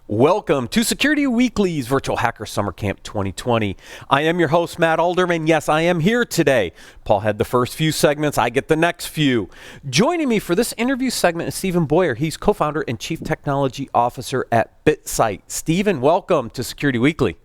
Welcome to Security Weekly's Virtual Hacker Summer Camp 2020. I am your host, Matt Alderman. Yes, I am here today. Paul had the first few segments. I get the next few. Joining me for this interview segment is Stephen Boyer. He's co-founder and chief technology officer at BitSight. Stephen, welcome to Security Weekly.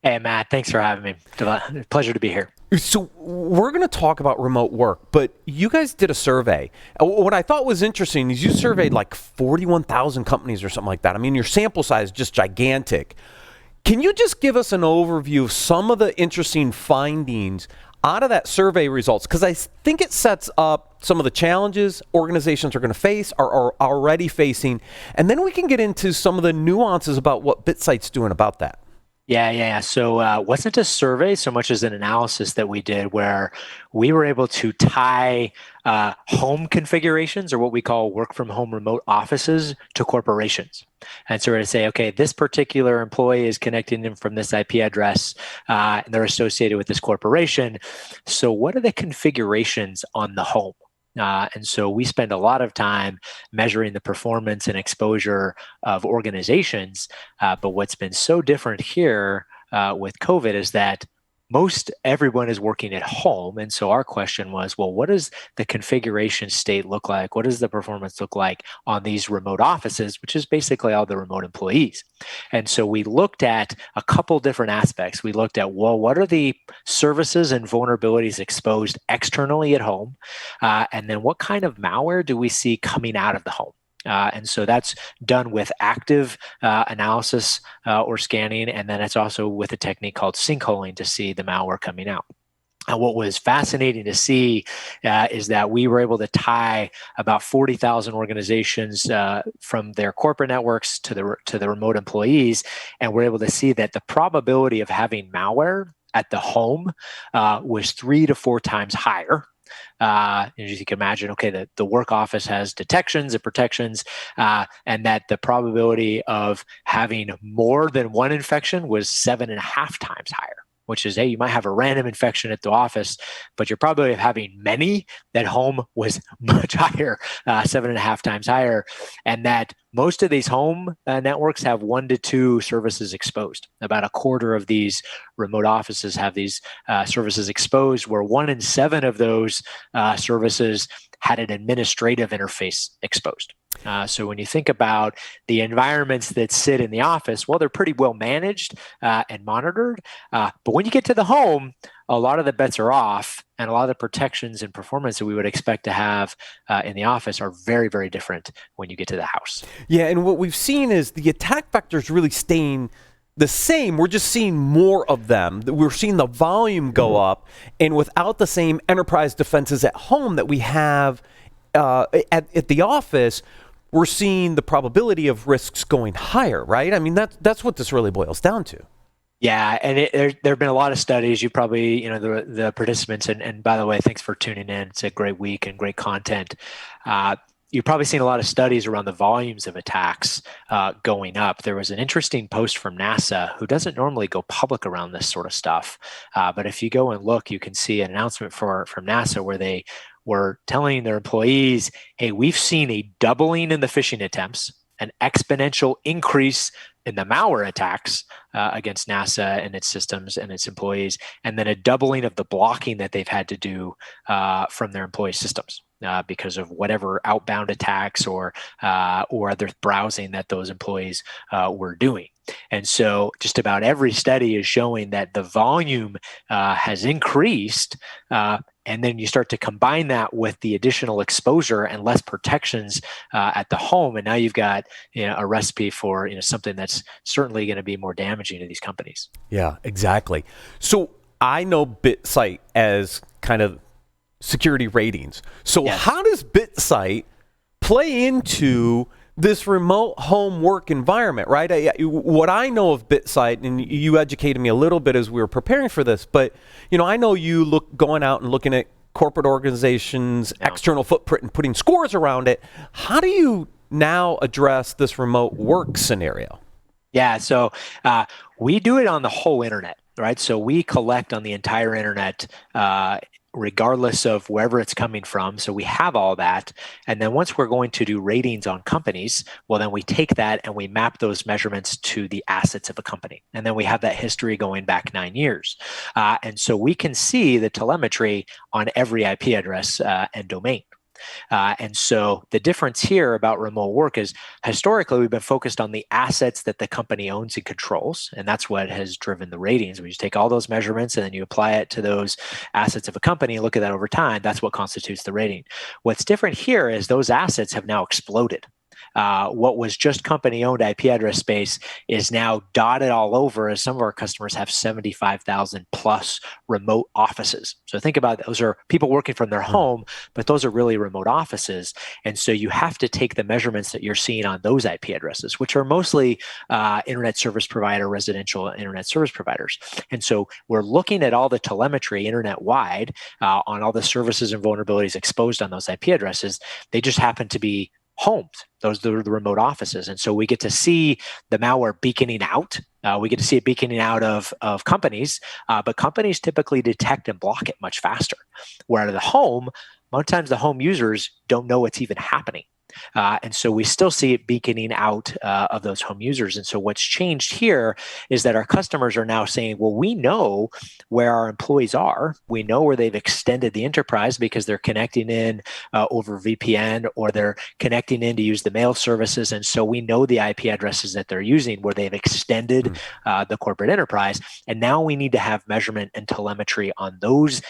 Hey, Matt. Thanks for having me. Pleasure to be here. So we're going to talk about remote work, but you guys did a survey. What I thought was interesting is you surveyed like 41,000 companies or something like that. I mean, your sample size is just gigantic. Can you just give us an overview of some of the interesting findings out of that survey results? Because I think it sets up some of the challenges organizations are going to face, are already facing, and then we can get into some of the nuances about what BitSight's doing about that. Yeah. So wasn't a survey so much as an analysis that we did where we were able to tie home configurations, or what we call work from home remote offices, to corporations. And so we're going to say, okay, this particular employee is connecting them from this IP address, and they're associated with this corporation. So what are the configurations on the home? And so we spend a lot of time measuring the performance and exposure of organizations. But what's been so different here with COVID is that most everyone is working at home. And so our question was, well, what does the configuration state look like? What does the performance look like on these remote offices, which is basically all the remote employees? And so we looked at a couple different aspects. We looked at, well, what are the services and vulnerabilities exposed externally at home? And then what kind of malware do we see coming out of the home? And so that's done with active analysis or scanning, and then it's also with a technique called sinkholing to see the malware coming out. And what was fascinating to see is that we were able to tie about 40,000 organizations from their corporate networks to the remote employees, and we're able to see that the probability of having malware at the home was 3 to 4 times higher. As you can imagine, okay, the work office has detections and protections, and that the probability of having more than one infection was 7.5 times higher, which is, hey, you might have a random infection at the office, but your probability of having many at home was much higher, 7.5 times higher, and that most of these home networks have 1 to 2 services exposed. About a quarter of these remote offices have these services exposed, where 1 in 7 of those services had an administrative interface exposed. So when you think about the environments that sit in the office, well, they're pretty well managed and monitored. But when you get to the home, a lot of the bets are off, and a lot of the protections and performance that we would expect to have in the office are very, very different when you get to the house. Yeah, and what we've seen is the attack vectors really staying the same. We're just seeing more of them. We're seeing the volume go up, and without the same enterprise defenses at home that we have at the office, we're seeing the probability of risks going higher, right? I mean, that's what this really boils down to. Yeah, and there have been a lot of studies. You probably, the participants, and by the way, thanks for tuning in. It's a great week and great content. You've probably seen a lot of studies around the volumes of attacks going up. There was an interesting post from NASA, who doesn't normally go public around this sort of stuff. But if you go and look, you can see an announcement from NASA where they were telling their employees, hey, we've seen a doubling in the phishing attempts, an exponential increase in the malware attacks against NASA and its systems and its employees, and then a doubling of the blocking that they've had to do from their employee systems because of whatever outbound attacks or other browsing that those employees were doing. And so just about every study is showing that the volume has increased, and then you start to combine that with the additional exposure and less protections at the home, and now you've got a recipe for something that's certainly going to be more damaging to these companies. Yeah, exactly. So I know BitSight as kind of security ratings. So Yes. How does BitSight play into this remote home work environment, right? What I know of BitSight, and you educated me a little bit as we were preparing for this, but I know you going out and looking at corporate organizations, external footprint, and putting scores around it. How do you now address this remote work scenario? Yeah, so we do it on the whole internet, right? So we collect on the entire internet regardless of wherever it's coming from. So we have all that. And then once we're going to do ratings on companies, well, then we take that and we map those measurements to the assets of a company. And then we have that history going back 9 years. And so we can see the telemetry on every IP address and domain. And so the difference here about remote work is historically we've been focused on the assets that the company owns and controls. And that's what has driven the ratings. We just take all those measurements and then you apply it to those assets of a company and look at that over time. That's what constitutes the rating. What's different here is those assets have now exploded. What was just company-owned IP address space is now dotted all over, as some of our customers have 75,000 plus remote offices. So think about it. Those are people working from their home, but those are really remote offices. And so you have to take the measurements that you're seeing on those IP addresses, which are mostly internet service provider, residential internet service providers. And so we're looking at all the telemetry internet-wide on all the services and vulnerabilities exposed on those IP addresses. They just happen to be homes. Those are the remote offices. And so we get to see the malware beaconing out. We get to see it beaconing out of companies, but companies typically detect and block it much faster. Where at the home, a lot of times the home users don't know what's even happening. And so we still see it beaconing out of those home users. And so what's changed here is that our customers are now saying, well, we know where our employees are. We know where they've extended the enterprise because they're connecting in over VPN or they're connecting in to use the mail services. And so we know the IP addresses that they're using where they've extended the corporate enterprise. And now we need to have measurement and telemetry on those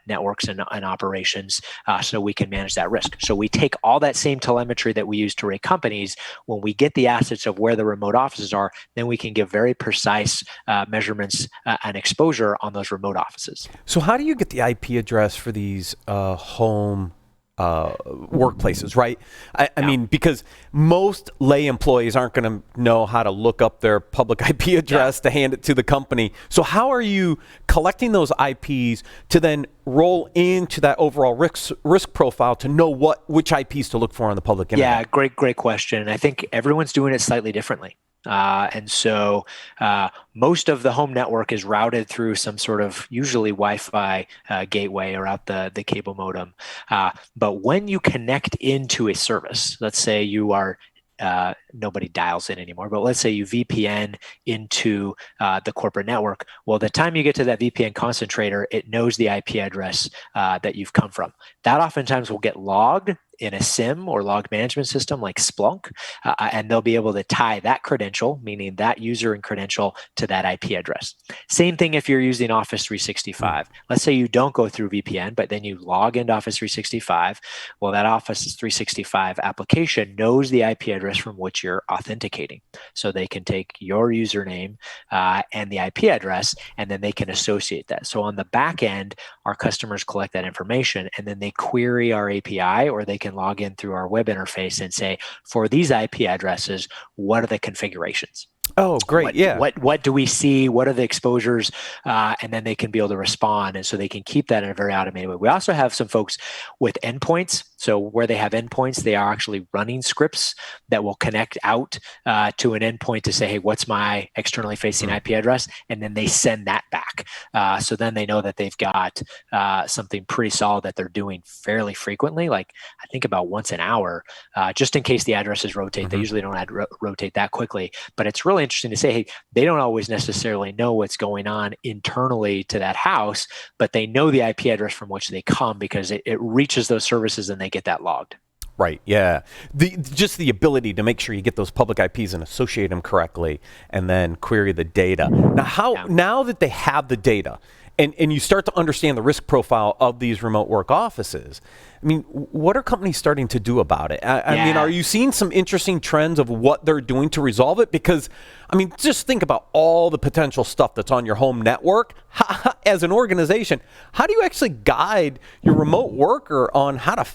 networks and operations so we can manage that risk. So we take all that same telemetry that we use to rate companies. When we get the assets of where the remote offices are, then we can give very precise measurements and exposure on those remote offices. So how do you get the IP address for these home workplaces, right? I mean, because most lay employees aren't going to know how to look up their public IP address to hand it to the company. So how are you collecting those IPs to then roll into that overall risk profile to know which IPs to look for on the public internet? Yeah, great question. I think everyone's doing it slightly differently. And so most of the home network is routed through some sort of usually Wi-Fi gateway or out the cable modem. But when you connect into a service, let's say you are nobody dials in anymore, but let's say you VPN into the corporate network. Well, the time you get to that VPN concentrator, it knows the IP address that you've come from. That oftentimes will get logged in a SIM or log management system like Splunk, and they'll be able to tie that credential, meaning that user and credential, to that IP address. Same thing if you're using Office 365. Let's say you don't go through VPN, but then you log into Office 365. Well, that Office 365 application knows the IP address from which you're authenticating. So they can take your username and the IP address, and then they can associate that. So on the back end, our customers collect that information, and then they query our API, or they can log in through our web interface and say, for these IP addresses, what are the configurations? Oh, great. What do we see? What are the exposures? And then they can be able to respond. And so they can keep that in a very automated way. We also have some folks with endpoints. So where they have endpoints, they are actually running scripts that will connect out to an endpoint to say, hey, what's my externally facing IP address? And then they send that back. So then they know that they've got something pretty solid that they're doing fairly frequently, like I think about once an hour, just in case the addresses rotate. They usually don't rotate that quickly. But it's really interesting to say, hey, they don't always necessarily know what's going on internally to that house, but they know the IP address from which they come because it reaches those services and they get that logged. Right, yeah. Just the ability to make sure you get those public IPs and associate them correctly and then query the data. Now, now that they have the data and you start to understand the risk profile of these remote work offices, I mean, what are companies starting to do about it? I mean, are you seeing some interesting trends of what they're doing to resolve it? Because, I mean, just think about all the potential stuff that's on your home network. As an organization, how do you actually guide your remote worker on how to,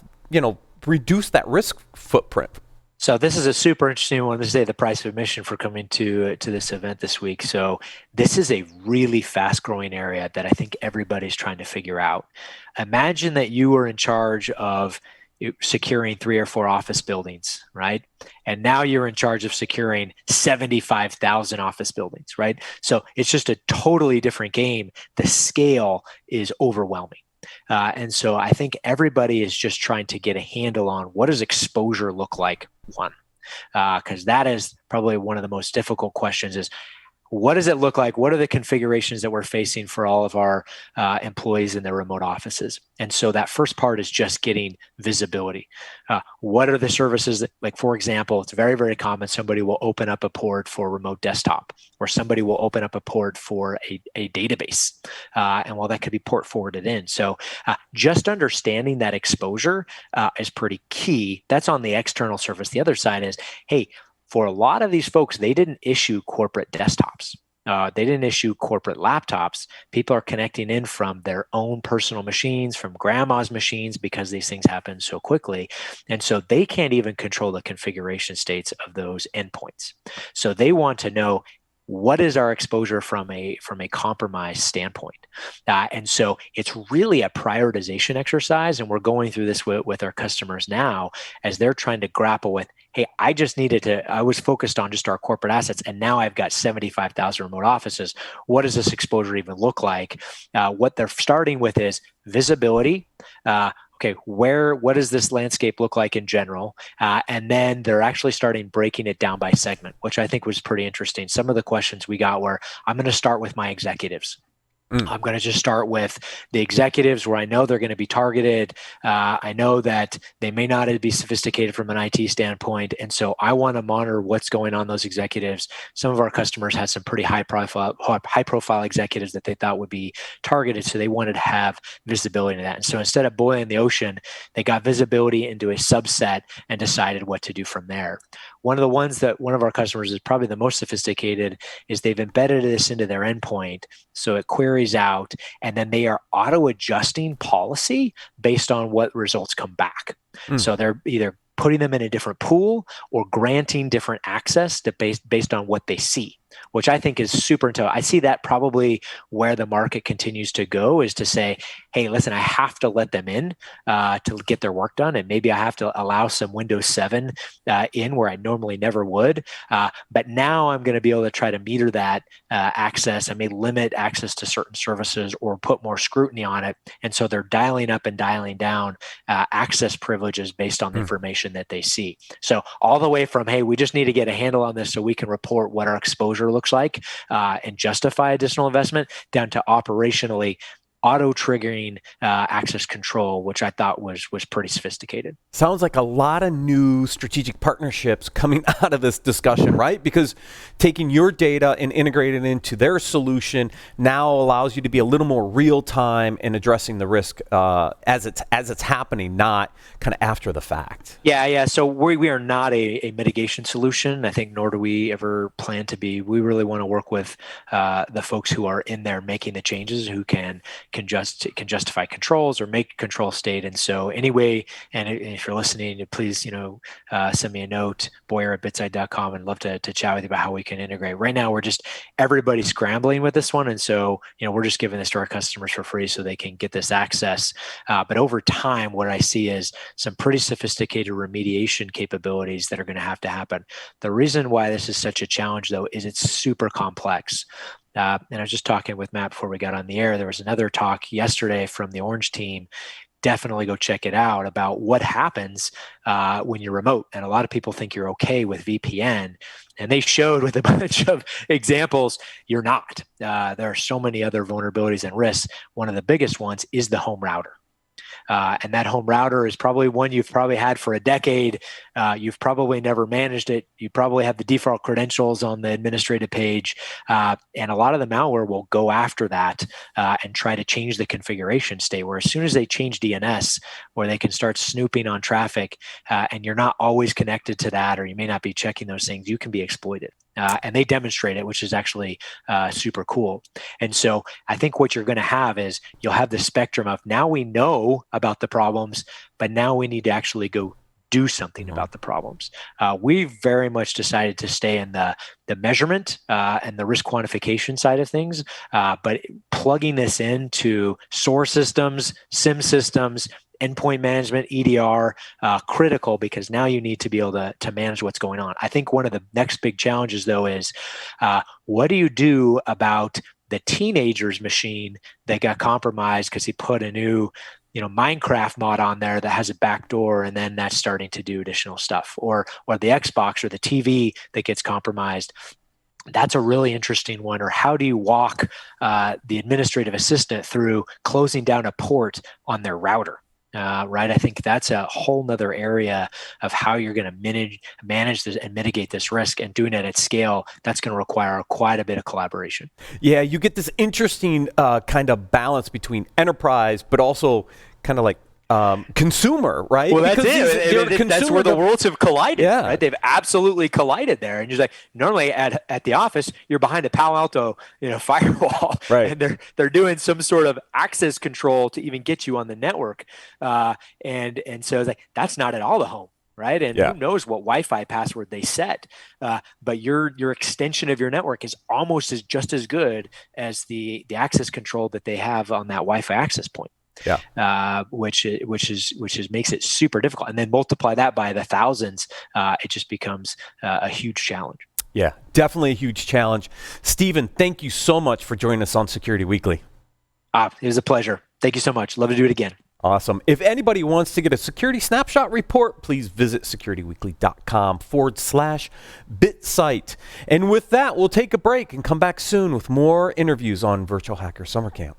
reduce that risk footprint? So this is a super interesting one to say the price of admission for coming to this event this week. So this is a really fast growing area that I think everybody's trying to figure out. Imagine that you were in charge of securing 3 or 4 office buildings, right? And now you're in charge of securing 75,000 office buildings, right? So it's just a totally different game. The scale is overwhelming. And so I think everybody is just trying to get a handle on what does exposure look like, one, because that is probably one of the most difficult questions is what does it look like? What are the configurations that we're facing for all of our employees in their remote offices? And so that first part is just getting visibility. What are the services that, like, for example, it's very, very common somebody will open up a port for remote desktop, or somebody will open up a port for a database. And well, that could be port forwarded in. So just understanding that exposure is pretty key. That's on the external surface. The other side is, hey, for a lot of these folks, they didn't issue corporate desktops. They didn't issue corporate laptops. People are connecting in from their own personal machines, from grandma's machines, because these things happen so quickly. And so they can't even control the configuration states of those endpoints. So they want to know, what is our exposure from a compromise standpoint? And so it's really a prioritization exercise. And we're going through this with our customers now as they're trying to grapple with, hey, I was focused on just our corporate assets, and now I've got 75,000 remote offices. What does this exposure even look like? What they're starting with is visibility. Okay, what does this landscape look like in general? And then they're actually starting breaking it down by segment, which I think was pretty interesting. Some of the questions we got were, I'm going to start with my executives. I'm going to just start with the executives where I know they're going to be targeted. I know that they may not be sophisticated from an IT standpoint. And so I want to monitor what's going on those executives. Some of our customers had some pretty high profile executives that they thought would be targeted. So they wanted to have visibility into that. And so instead of boiling the ocean, they got visibility into a subset and decided what to do from there. One of the ones that one of our customers is probably the most sophisticated is they've embedded this into their endpoint. So it queries out, and then they are auto adjusting policy based on what results come back. So they're either putting them in a different pool or granting different access to based on what they see, which I think is super intelligent. I see that probably where the market continues to go is to say, hey, listen, I have to let them in to get their work done. And maybe I have to allow some Windows 7 in where I normally never would. But now I'm going to be able to try to meter that access. I may limit access to certain services or put more scrutiny on it. And so they're dialing up and dialing down access privileges based on the information that they see. So all the way from, hey, we just need to get a handle on this so we can report what our exposure looks like and justify additional investment, down to operationally auto-triggering access control, which I thought was pretty sophisticated. Sounds like a lot of new strategic partnerships coming out of this discussion, right? Because taking your data and integrating it into their solution now allows you to be a little more real time in addressing the risk as it's happening, not kind of after the fact. Yeah. So we are not a mitigation solution. I think nor do we ever plan to be. We really want to work with the folks who are in there making the changes, who can justify controls or make control state. And so anyway, and if you're listening, please, send me a note, boyer@bitsight.com, and love to chat with you about how we can integrate. Right now, everybody's scrambling with this one. And so, we're just giving this to our customers for free so they can get this access. But over time, what I see is some pretty sophisticated remediation capabilities that are going to have to happen. The reason why this is such a challenge, though, is it's super complex. And I was just talking with Matt before we got on the air. There was another talk yesterday from the Orange team. Definitely go check it out, about what happens when you're remote. And a lot of people think you're okay with VPN. And they showed with a bunch of examples, you're not. There are so many other vulnerabilities and risks. One of the biggest ones is the home router. And that home router is probably one you've probably had for a decade. You've probably never managed it. You probably have the default credentials on the administrative page. And a lot of the malware will go after that and try to change the configuration state, where as soon as they change DNS, where they can start snooping on traffic, and you're not always connected to that, or you may not be checking those things, you can be exploited. And they demonstrate it, which is actually super cool. And so I think what you're going to have is you'll have the spectrum of, now we know about the problems, but now we need to actually go do something about the problems. We've very much decided to stay in the measurement and the risk quantification side of things, but plugging this into source systems, SIM systems, endpoint management, EDR, critical, because now you need to be able to manage what's going on. I think one of the next big challenges, though, is what do you do about the teenager's machine that got compromised because he put a new Minecraft mod on there that has a backdoor, and then that's starting to do additional stuff, or the Xbox or the TV that gets compromised. That's a really interesting one. Or how do you walk the administrative assistant through closing down a port on their router? Right. I think that's a whole nother area of how you're going to manage this and mitigate this risk, and doing it at scale. That's going to require quite a bit of collaboration. Yeah, you get this interesting kind of balance between enterprise, but also kind of like consumer, right? Well, that's it. That's where the worlds have collided. Yeah. Right? They've absolutely collided there. And you're like, normally at the office, you're behind a Palo Alto, firewall, right? And they're doing some sort of access control to even get you on the network. And so it's like, that's not at all the home. Right. And who knows what Wi-Fi password they set. But your extension of your network is almost just as good as the access control that they have on that Wi-Fi access point. Yeah. Which makes it super difficult. And then multiply that by the thousands, it just becomes a huge challenge. Yeah, definitely a huge challenge. Stephen, thank you so much for joining us on Security Weekly. It was a pleasure. Thank you so much. Love to do it again. Awesome. If anybody wants to get a security snapshot report, please visit securityweekly.com/BitSight. And with that, we'll take a break and come back soon with more interviews on Virtual Hacker Summer Camp.